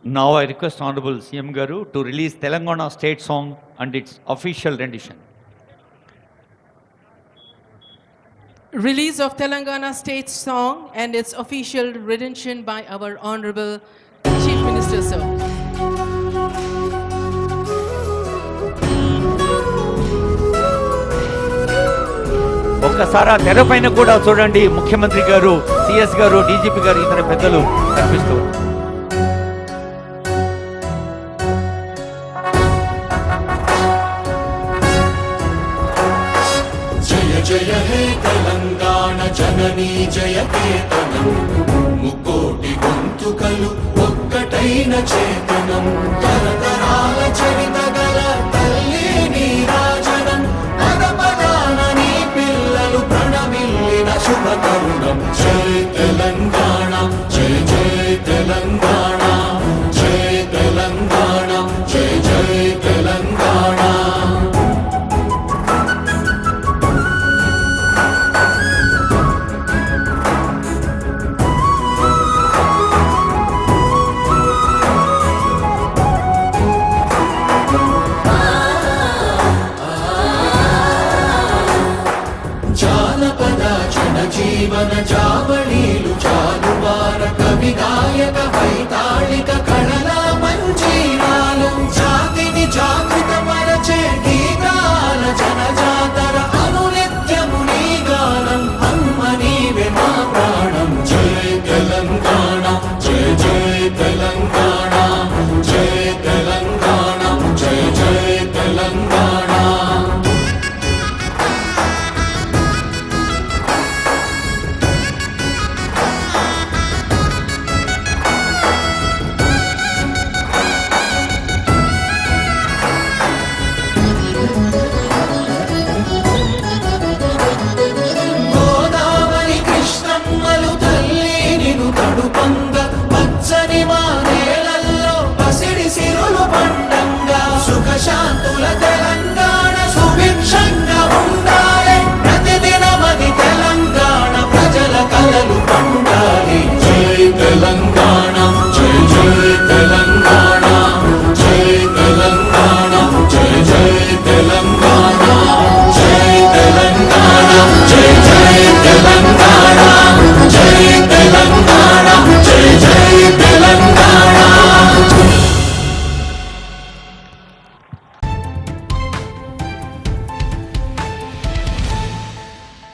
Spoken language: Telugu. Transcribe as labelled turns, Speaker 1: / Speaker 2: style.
Speaker 1: Now I request Honorable CM Garu to release Telangana state song and its official rendition.
Speaker 2: Release of Telangana state song and its official rendition by our Honorable Chief Minister, sir.
Speaker 1: ఒక్కసారి తెరపైన కూడా చూడండి, ముఖ్యమంత్రి గారు, సిఎస్ గారు, డీజీపీ గారు, ఇతర పెద్దలు కనిపిస్తూ.
Speaker 3: జయ జయ హే తెలంగాణ జననీ జయ కేతనం, ముకోటి గొంతుకలు ఒక్కటైన చేతనం, తరతరాల చరిత గల తల్లి నీ రాజనం, పద పదాన నీ పిల్లలు ప్రణమిల్లిన శుభ తరుణం. జయ తెలంగాణ, జయ జయ తెలంగాణ, జయ తెలంగాణ, జయ జయ తెలంగాణ. జానపద జనజీవన జావళీలు జాలువార కవి గాయక వైతాళిక కళల మంజీరాలు, జాతిని జాగృత పరచే గీతాల జనజాతర అనునిత్యము నీ గానం, అమ్మ నీవే మా ప్రాణం. జయ తెలంగాణ, జయ జయ తెలంగాణ, జయ తెలంగాణ, జయ జయ తెలంగాణ. గోదావరి కృష్ణమ్మలు తల్లి నిన్ను తడుపంగ